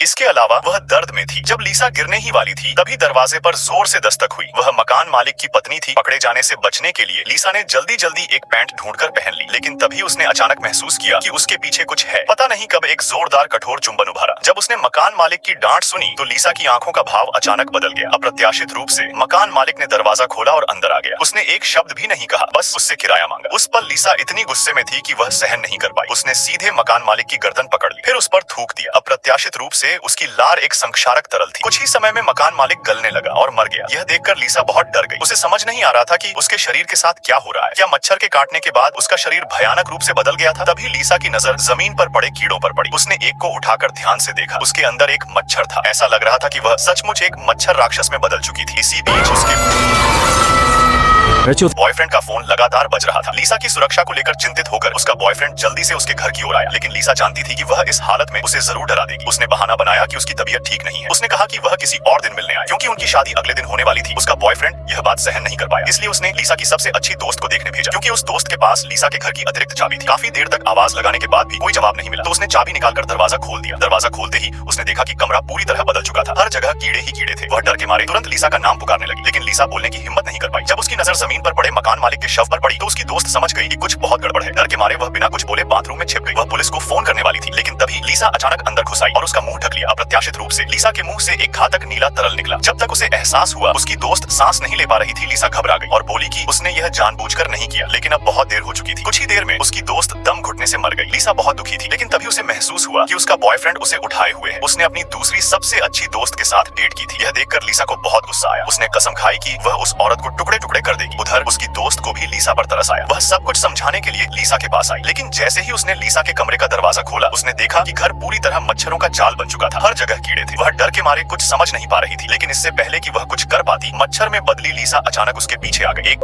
इसके अलावा वह दर्द में थी। जब लीसा गिरने ही वाली थी तभी दरवाजे पर जोर से दस्तक हुई। वह मकान मालिक की पत्नी थी। पकड़े जाने से बचने के लिए लीसा ने जल्दी जल्दी एक पैंट ढूंढकर पहन ली, लेकिन तभी उसने अचानक महसूस किया कि उसके पीछे कुछ है। पता नहीं कब एक जोरदार कठोर चुंबन उभरा। जब उसने मकान मालिक की डांट सुनी तो लीसा की आंखों का भाव अचानक बदल गया। अप्रत्याशित रूप से मकान मालिक ने दरवाजा खोला और अंदर आ गया। उसने एक शब्द भी नहीं कहा, बस उससे किराया मांगा। उस पर लीसा इतनी गुस्से में थी कि वह सहन नहीं कर पाई। उसने सीधे मकान मालिक की गर्दन पकड़ ली, फिर उस पर थूक दिया। अप्रत्याशित रूप से उसकी लार एक संक्षारक तरल थी। कुछ ही समय में मकान मालिक गलने लगा और मर गया। यह देखकर लीसा बहुत डर गई। उसे समझ नहीं आ रहा था कि उसके शरीर के साथ क्या हो रहा है। क्या मच्छर के काटने के बाद उसका शरीर भयानक रूप से बदल गया था? तभी लीसा की नजर जमीन पर पड़े कीड़ों पर पड़ी। उसने एक को उठाकर ध्यान से देखा। उसके अंदर एक मच्छर था। ऐसा लग रहा था कि वह सचमुच एक मच्छर राक्षस में बदल चुकी थी। इसी बीच उसके बॉयफ्रेंड का फोन लगातार बज रहा था। लीसा की सुरक्षा को लेकर चिंतित होकर उसका बॉयफ्रेंड जल्दी से उसके घर की ओर आया, लेकिन लीसा जानती थी कि वह इस हालत में उसे जरूर डरा देगी। उसने बहाना बनाया कि उसकी तबीयत ठीक नहीं है। उसने कहा कि वह किसी और दिन मिलने आए, क्योंकि उनकी शादी अगले दिन होने वाली थी। उसका बॉयफ्रेंड यह बात सहन नहीं कर पाया, इसलिए उसने लीसा की सबसे अच्छी दोस्त को देखने भेजा, क्योंकि उस दोस्त के पास लीसा के घर की अतिरिक्त चाबी थी। काफी देर तक आवाज लगाने के बाद भी कोई जवाब नहीं मिला, तो उसने चाबी निकालकर दरवाजा खोल दिया। दरवाजा खोलते ही उसने देखा कि कमरा पूरी तरह बदल चुका था। हर जगह कीड़े ही कीड़े थे। वह डर के मारे तुरंत लीसा का नाम पुकारने लगी, लेकिन लीसा बोलने की हिम्मत नहीं कर पाई। जब उसकी नजर जमीन पर पड़े मकान मालिक के शव पर पड़ी तो उसकी दोस्त समझ गई कि कुछ बहुत गड़बड़ है। डर के मारे वह बिना कुछ बोले बाथरूम में छिप गई। वह पुलिस को फोन करने वाली थी, लेकिन तभी लीसा अचानक अंदर घुस आई और उसका मुंह ढक लिया। अप्रत्याशित रूप से लीसा के मुंह से एक घातक नीला तरल निकला। जब तक उसे एहसास हुआ उसकी दोस्त सांस नहीं ले पा रही थी, लीसा घबरा गई और बोली कि उसने यह जानबूझकर नहीं किया, लेकिन अब बहुत देर हो चुकी थी। कुछ ही देर में उसकी दोस्त दम घुटने से मर गई। लीसा बहुत दुखी थी, लेकिन तभी उसे महसूस हुआ कि उसका बॉयफ्रेंड उसे उठाए हुए है। उसने अपनी दूसरी सबसे अच्छी दोस्त के साथ डेट की थी। यह देखकर लीसा को बहुत गुस्सा आया। उसने कसम खाई कि वह उस औरत को टुकड़े टुकड़े कर देगी। उधर उसकी दोस्त को भी लीसा पर तरस आया। वह सब कुछ समझाने के लिए लीसा के पास आई, लेकिन जैसे ही उसने लीसा के कमरे का दरवाजा खोला उसने देखा कि घर पूरी तरह मच्छरों का जाल बन चुका था। हर जगह कीड़े थे। वह डर के मारे कुछ समझ नहीं पा रही थी, लेकिन इससे पहले कि वह कुछ कर पाती, मच्छर में बदली लीसा अचानक उसके पीछे आ गई।